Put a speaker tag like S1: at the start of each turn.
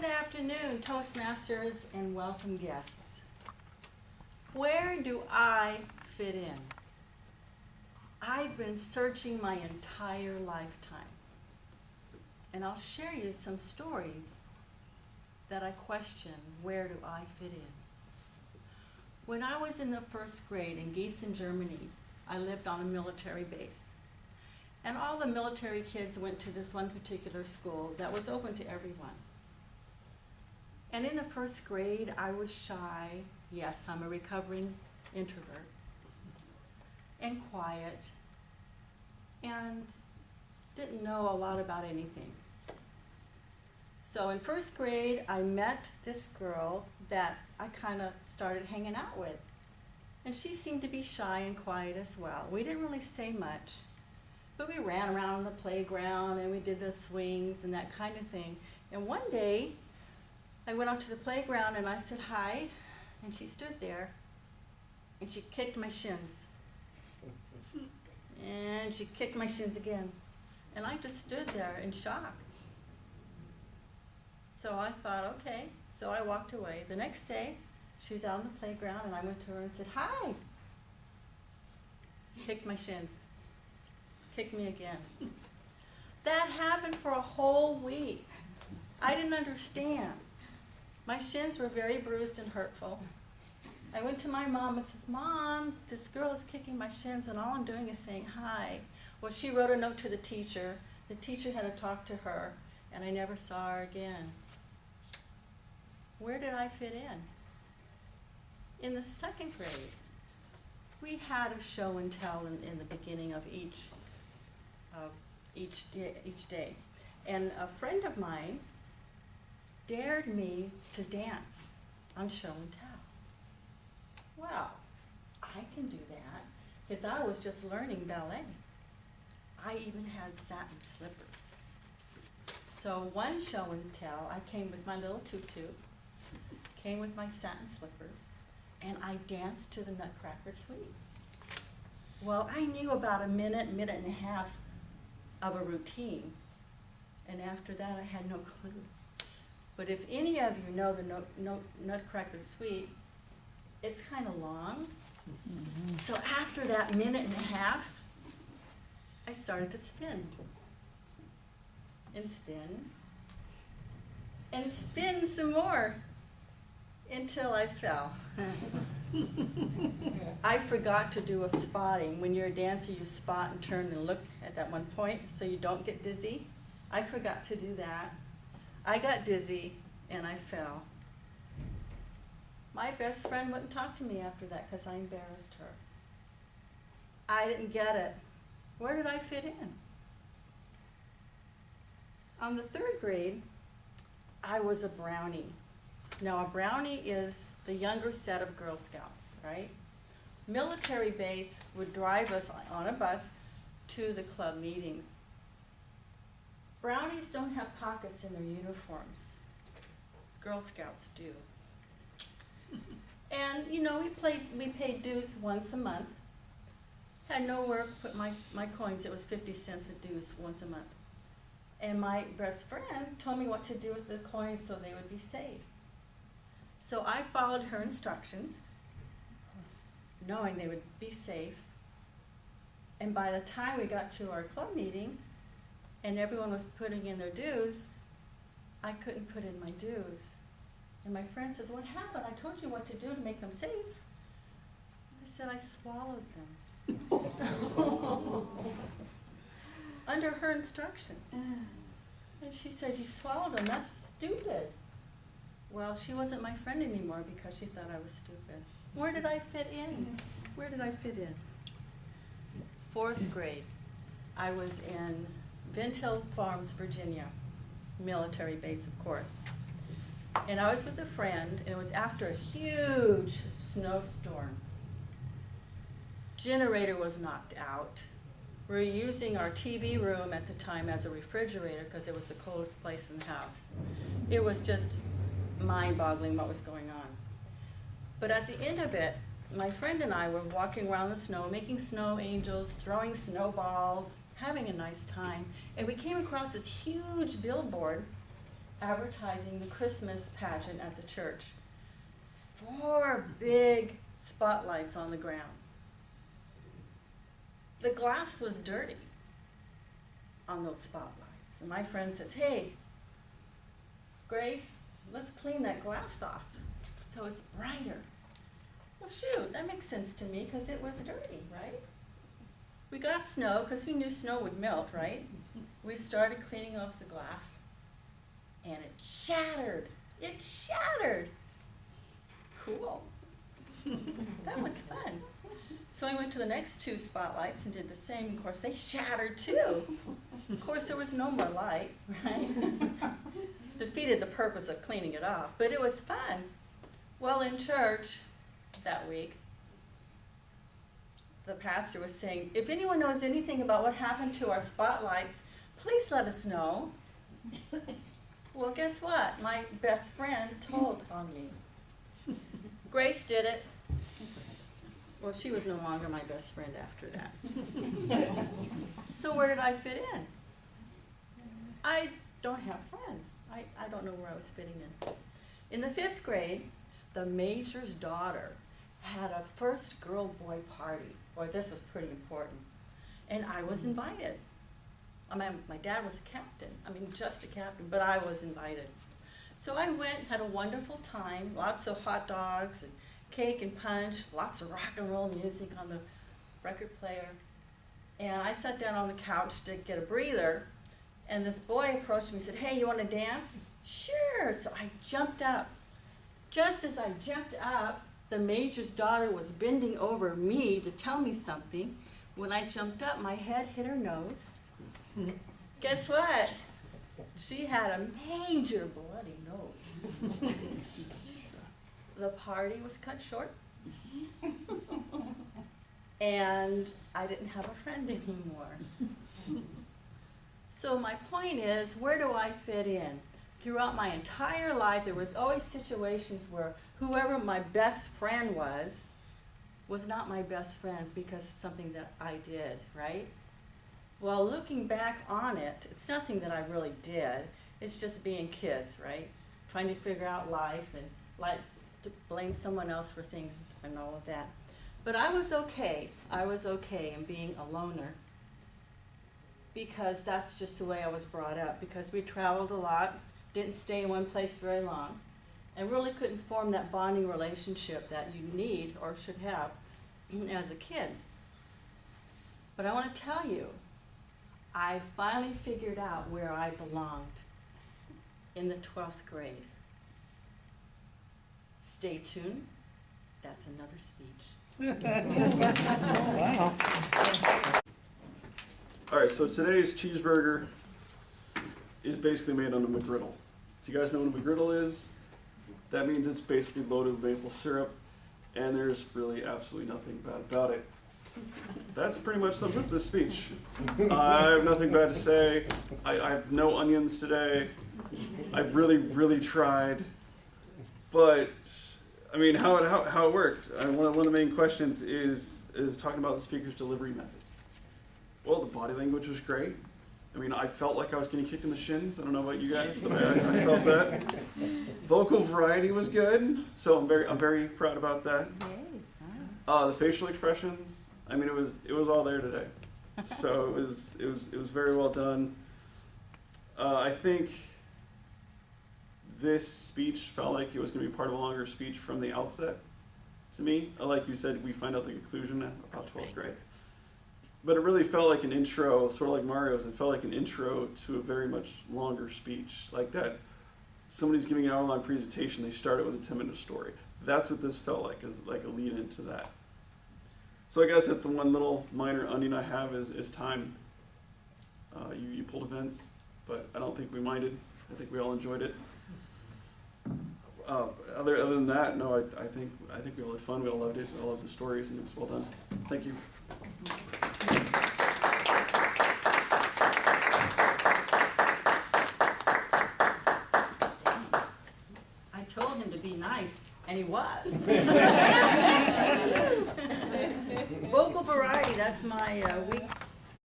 S1: Good afternoon, Toastmasters and welcome guests. Where do I fit in? I've been searching my entire lifetime, and I'll share you some stories that I question, where do I fit in? When I was in the first grade in Gießen, Germany, I lived on a military base. And all the military kids went to this one particular school that was open to everyone. And in the first grade, I was shy. Yes, I'm a recovering introvert. And quiet. And didn't know a lot about anything. So in first grade, I met this girl that I kind of started hanging out with. And she seemed to be shy and quiet as well. We didn't really say much. But we ran around on the playground and we did the swings and that kind of thing. And one day, I went out to the playground and I said hi, and she stood there and she kicked my shins. And she kicked my shins again. And I just stood there in shock. So I thought, okay. So I walked away. The next day, she was out on the playground and I went to her and said, hi. Kicked my shins. Kicked me again. That happened for a whole week. I didn't understand. My shins were very bruised and hurtful. I went to my mom and says, Mom, this girl is kicking my shins and all I'm doing is saying hi. Well, she wrote a note to the teacher. The teacher had to talk to her and I never saw her again. Where did I fit in? In the second grade, we had a show and tell in the beginning of each day. And a friend of mine dared me to dance on show and tell. Well, I can do that because I was just learning ballet. I even had satin slippers. So one show and tell, I came with my little tutu, came with my satin slippers, and I danced to the Nutcracker Suite. Well, I knew about a minute and a half of a routine, and after that I had no clue. But if any of you know the Nutcracker Suite, it's kind of long. Mm-hmm. So after that minute and a half, I started to spin. And spin. And spin some more until I fell. I forgot to do a spotting. When you're a dancer, you spot and turn and look at that one point so you don't get dizzy. I forgot to do that. I got dizzy and I fell. My best friend wouldn't talk to me after that because I embarrassed her. I didn't get it. Where did I fit in? On the third grade, I was a brownie. Now a brownie is the younger set of Girl Scouts, right? Military base would drive us on a bus to the club meetings. Brownies don't have pockets in their uniforms. Girl Scouts do. And you know, we paid dues once a month. Had nowhere to put my coins. It was 50 cents a dues once a month. And my best friend told me what to do with the coins so they would be safe. So I followed her instructions, knowing they would be safe. And by the time we got to our club meeting, and everyone was putting in their dues, I couldn't put in my dues. And my friend says, what happened? I told you what to do to make them safe. I said, I swallowed them. Under her instructions. And she said, you swallowed them, that's stupid. Well, she wasn't my friend anymore because she thought I was stupid. Where did I fit in? Where did I fit in? Fourth grade, I was in Vint Hill Farms, Virginia, military base, of course. And I was with a friend, and it was after a huge snowstorm. Generator was knocked out. We were using our TV room at the time as a refrigerator because it was the coldest place in the house. It was just mind-boggling what was going on. But at the end of it, my friend and I were walking around the snow, making snow angels, throwing snowballs, having a nice time. And we came across this huge billboard advertising the Christmas pageant at the church. 4 big spotlights on the ground. The glass was dirty on those spotlights. And my friend says, hey, Grace, let's clean that glass off so it's brighter. Well, shoot, that makes sense to me because it was dirty, right? We got snow because we knew snow would melt, right? We started cleaning off the glass and it shattered. It shattered. Cool. That was fun. So I went to the next 2 spotlights and did the same. Of course, they shattered too. Of course, there was no more light, right? Defeated the purpose of cleaning it off, but it was fun. Well, in church that week, the pastor was saying, if anyone knows anything about what happened to our spotlights, please let us know. Well, guess what? My best friend told on me. Grace did it. Well, she was no longer my best friend after that. So where did I fit in? I don't have friends. I don't know where I was fitting in. In the 5th grade, the major's daughter had a first girl-boy party. Boy, this was pretty important. And I was invited. My dad was a captain. Just a captain, but I was invited. So I went, had a wonderful time, lots of hot dogs and cake and punch, lots of rock and roll music on the record player. And I sat down on the couch to get a breather, and this boy approached me and said, hey, you want to dance? Sure. So I jumped up. Just as I jumped up, the major's daughter was bending over me to tell me something. When I jumped up, my head hit her nose. Guess what? She had a major bloody nose. The party was cut short. And I didn't have a friend anymore. So my point is, where do I fit in? Throughout my entire life, there was always situations where whoever my best friend was not my best friend because of something that I did, right? Well, looking back on it, it's nothing that I really did. It's just being kids, right? Trying to figure out life and like to blame someone else for things and all of that. But I was okay. I was okay in being a loner because that's just the way I was brought up, because we traveled a lot, didn't stay in one place very long, and really couldn't form that bonding relationship that you need or should have as a kid. But I want to tell you, I finally figured out where I belonged in the 12th grade. Stay tuned. That's another speech.
S2: Wow.
S3: All right, so today's cheeseburger is basically made on a McGriddle. If you guys know what a McGriddle is, that means it's basically loaded with maple syrup, and there's really absolutely nothing bad about it. That's pretty much sums up this speech. I have nothing bad to say. I have no onions today. I really tried. But, I mean, how it worked. One of the main questions is talking about the speaker's delivery method. Well, the body language was great. I mean, I felt like I was getting kicked in the shins. I don't know about you guys, but I felt that. Vocal variety was good, so I'm very proud about that. The facial expressions, I mean, it was all there today. So it was very well done. I think this speech felt like it was going to be part of a longer speech from the outset. To me, like you said, we find out the conclusion at about 12th grade. But it really felt like an intro, sort of like Mario's. It felt like an intro to a very much longer speech, like that. Somebody's giving an hour-long presentation. They started with a 10-minute story. That's what this felt like, is like a lead into that. So I guess that's the one little minor onion I have is time. You pulled events, but I don't think we minded. I think we all enjoyed it. Other than that, no, I think we all had fun. We all loved it. We all loved the stories, and it was well done. Thank you.
S1: I told him to be nice, and he was. Vocal variety, that's my week